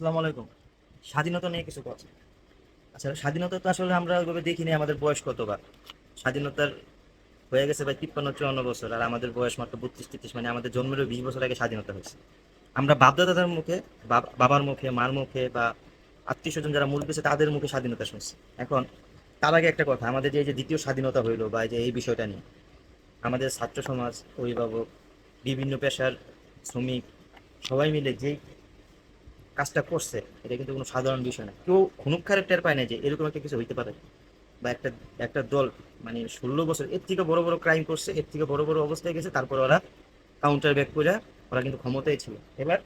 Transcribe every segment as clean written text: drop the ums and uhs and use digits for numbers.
আসসালামু আলাইকুম। স্বাধীনতা নিয়ে কিছু কথা। আচ্ছা, স্বাধীনতা তো আসলে আমরা ওইভাবে দেখিনি। আমাদের বয়স কত বা স্বাধীনতার হয়ে গেছে ভাই 53-54 বছর, আর আমাদের বয়স মাত্র 32-33, মানে আমাদের জন্মেরও 20 বছর আগে স্বাধীনতা হয়েছে। আমরা বাপদাদাদের মুখে, বাবার মুখে, মার মুখে বা আত্মীয় স্বজন যারা মূল পেয়েছে তাদের মুখে স্বাধীনতা শুনছি। এখন তার আগে একটা কথা, আমাদের যে এই যে দ্বিতীয় স্বাধীনতা হইলো বা এই যে এই বিষয়টা নিয়ে আমাদের ছাত্র সমাজ, অভিভাবক, বিভিন্ন পেশার শ্রমিক সবাই মিলে যেই কাজটা করছে, এটা কিন্তু কোনো সাধারণ বিষয় না। কেউ খুনুক্ষারের টের পায় না যে এরকম একটা কিছু হইতে পারে, বা একটা একটা দল মানে 16 বছর এর থেকে বড় বড় ক্রাইম করছে, এর থেকে বড় বড় অবস্থায় গেছে, তারপর ওরা কাউন্টার ব্যাক করে ওরা কিন্তু ক্ষমতায় ছিল। এবার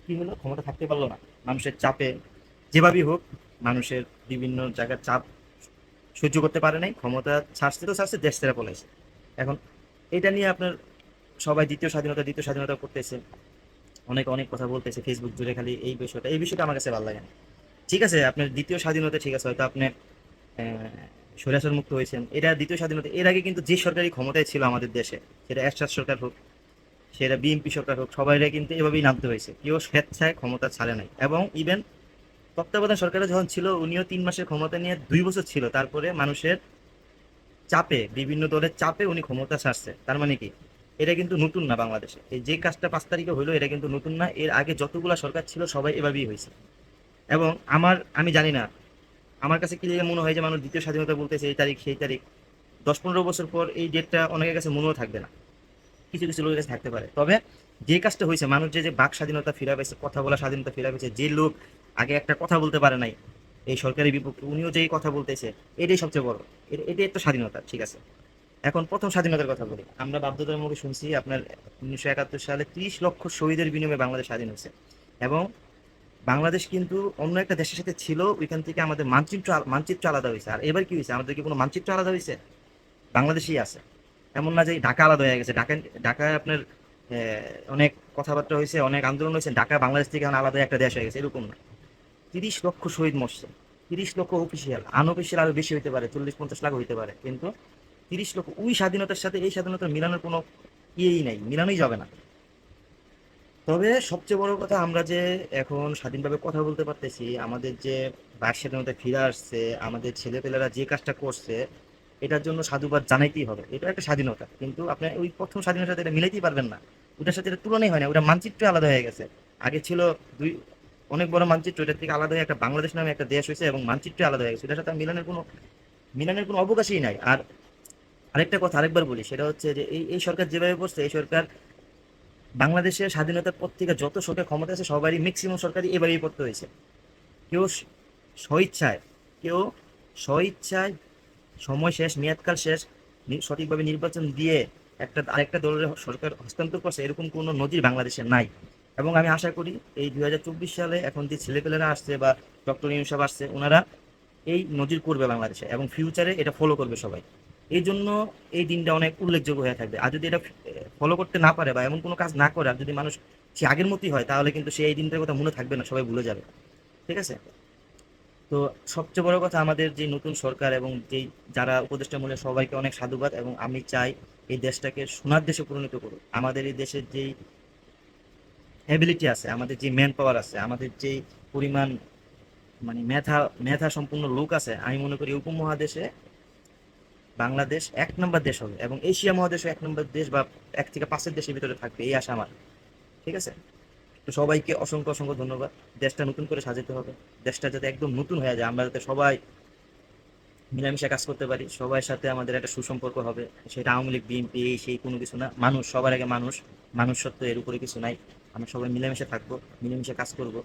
কি হলো, ক্ষমতা থাকতে পারলো না, মানুষের চাপে যেভাবেই হোক, মানুষের বিভিন্ন জায়গার চাপ সহ্য করতে পারে নাই, ক্ষমতা ছাড়ছে তো ছাড়ছে, দেশ ছেড়ে পলাইছে। এখন এটা নিয়ে আপনার সবাই দ্বিতীয় স্বাধীনতা করতেছে, অনেক অনেক কথা বলতেছে ফেসবুক জুড়ে, খালি এই বিষয়টা আমার কাছে ভালো লাগে না। ঠিক আছে, আপনার দ্বিতীয় স্বাধীনতা ঠিক আছে, হয়তো আপনি স্বৈরাচার মুক্ত হয়েছেন, এটা দ্বিতীয় স্বাধীনতা। এর আগে কিন্তু যে সরকারি ক্ষমতায় ছিল আমাদের দেশে, সেটা এরশাদ সরকার হোক, সেটা বিএনপি সরকার হোক, সবাইরা কিন্তু এভাবেই নামতে হয়েছে, কেউ স্বেচ্ছায় ক্ষমতা ছাড়ে নাই। এবং ইভেন তত্ত্বাবধান সরকারে যখন ছিল, উনিও 3 মাসের ক্ষমতা নিয়ে 2 বছর ছিল, তারপরে মানুষের চাপে, বিভিন্ন দলের চাপে উনি ক্ষমতা ছাড়ছে। তার মানে কি, এটা কিন্তু নতুন না বাংলাদেশে। এই যে কাজটা 5 তারিখে হইলো, এটা কিন্তু নতুন না, এর আগে যতগুলা সরকার ছিল সবাই এভাবেই হয়েছে। এবং আমি জানি না, আমার কাছে কি মনে হয় যে মানুষ দ্বিতীয় স্বাধীনতা বলতেছে এই তারিখ সেই তারিখ, 10-15 বছর পর এই ডেটটা অনেকের কাছে মনেও থাকবে না, কিছু কিছু লোকের কাছে থাকতে পারে। তবে যে কাজটা হয়েছে, মানুষ যে যে বাক স্বাধীনতা ফিরে পেয়েছে, কথা বলার স্বাধীনতা ফিরে পেয়েছে, যে লোক আগে একটা কথা বলতে পারে নাই এই সরকারের বিপক্ষে, উনিও যেই কথা বলতেছে, এটাই সবচেয়ে বড়। এটাই একটা স্বাধীনতা, ঠিক আছে। এখন প্রথম স্বাধীনতার কথা বলি, আমরা বাপদাদার মুখে শুনছি আপনার 1971 সালে 30 লক্ষ শহীদের বিনিময়ে বাংলাদেশ স্বাধীন হয়েছে। এবং বাংলাদেশ কিন্তু অন্য একটা দেশের সাথে ছিল, ওইখান থেকে আমাদের মানচিত্র আলাদা হয়েছে। আর এবার কি হয়েছে, আমাদের কি কোনো মানচিত্র আলাদা হয়েছে? বাংলাদেশই আছে। এমন না যে ঢাকা আলাদা হয়ে গেছে। ঢাকায় আপনার অনেক কথাবার্তা হয়েছে, অনেক আন্দোলন হয়েছে, ঢাকা বাংলাদেশ থেকে এখন আলাদা একটা দেশ হয়ে গেছে, এরকম না। 30 লক্ষ শহীদ মরছে, 30 লক্ষ অফিসিয়াল, আনঅফিসিয়াল আরো বেশি হইতে পারে, 40-50 লাখ হইতে পারে, কিন্তু 30 লক্ষ ওই স্বাধীনতার সাথে এই স্বাধীনতা মিলানোর কোনো ইয়েই নাই, মিলানোই যাবে না। তবে সবচেয়ে বড় কথা, আমরা যে এখন স্বাধীনভাবে কথা বলতে পারতেছি, আমাদের যে বাক স্বাধীনতা ফিরে আসছে, আমাদের ছেলেপেলেরা যে কাজটা করছে, এটার জন্য সাধুবাদ জানাইতেই হবে। এটা একটা স্বাধীনতা, কিন্তু আপনি ওই প্রথম স্বাধীনতার সাথে এটা মিলাইতেই পারবেন না। ওটার সাথে এটা তুলনাই হয় না, ওটা মানচিত্র আলাদা হয়ে গেছে। আগে ছিল দুই অনেক বড় মানচিত্র, এটার থেকে আলাদা হয়ে একটা বাংলাদেশ নামে একটা দেশ হয়েছে, এবং মানচিত্র আলাদা হয়ে গেছে, এটার সাথে আর মিলানের কোনো অবকাশই নাই। আর আরেকটা কথা আরেকবার বলি, সেটা হচ্ছে যে এই এই সরকার যেভাবে করছে, এই সরকার বাংলাদেশের স্বাধীনতার পর থেকে যত সরকার ক্ষমতা আছে সবারই ম্যাক্সিমাম সরকারই এভাবেই করতে হয়েছে। কেউ স্বইচ্ছায়, কেউ স্বইচ্ছায় সময় শেষ, মেয়াদকাল শেষ, সঠিকভাবে নির্বাচন দিয়ে আরেকটা দলের সরকার হস্তান্তর করছে, এরকম কোনো নজির বাংলাদেশে নাই। এবং আমি আশা করি এই 2024 সালে এখন যে ছেলেপেলেরা আসছে বা ডক্টর ইউনূস সাহেব আসছে, ওনারা এই নজির করবে বাংলাদেশে, এবং ফিউচারে এটা ফলো করবে সবাই। এই জন্য এই দিনটা অনেক উল্লেখযোগ্য হয়ে থাকবে। আর যদি এটা ফলো করতে না পারে বা এমন কোনো কাজ না করে, আর যদি মানুষ সে আগের মতোই হয়, তাহলে কিন্তু সে এই দিনটার কথা মনে থাকবে না, সবাই ভুলে যাবে। ঠিক আছে। তো সবচেয়ে বড় কথা, আমাদের যে নতুন সরকার এবং যেই যারা উপদেষ্টামূলক, সবাইকে অনেক সাধুবাদ। এবং আমি চাই এই দেশটাকে সোনার দেশে পরিণত করুক। আমাদের এই দেশের যেই অ্যাবিলিটি আছে, আমাদের যে ম্যান পাওয়ার আছে, আমাদের যেই পরিমাণ মানে মেধা মেধা সম্পূর্ণ লোক আছে, আমি মনে করি উপমহাদেশে বাংলাদেশ 1 নম্বর দেশ হবে, এবং এশিয়া মহাদেশও 1 নম্বর দেশ বা 1 থেকে 5-এর দেশের ভিতরে থাকবে, এই আশা আমার। ঠিক আছে। তো সবাইকে অসংখ্য অসংখ্য ধন্যবাদ। দেশটা নতুন করে সাজাতে হবে, দেশটা যাতে একদম নতুন হয়ে যায়, আমরা যাতে সবাই মিলামিশে কাজ করতে পারি, সবার সাথে আমাদের একটা সুসম্পর্ক হবে। সেটা আওয়ামী লীগ বিএনপি এই সেই কোনো কিছু না, মানুষ সবার আগে মানুষ, মানুষ সত্য, এর উপরে কিছু নাই। আমরা সবাই মিলেমিশে থাকবো, মিলেমিশে কাজ করব।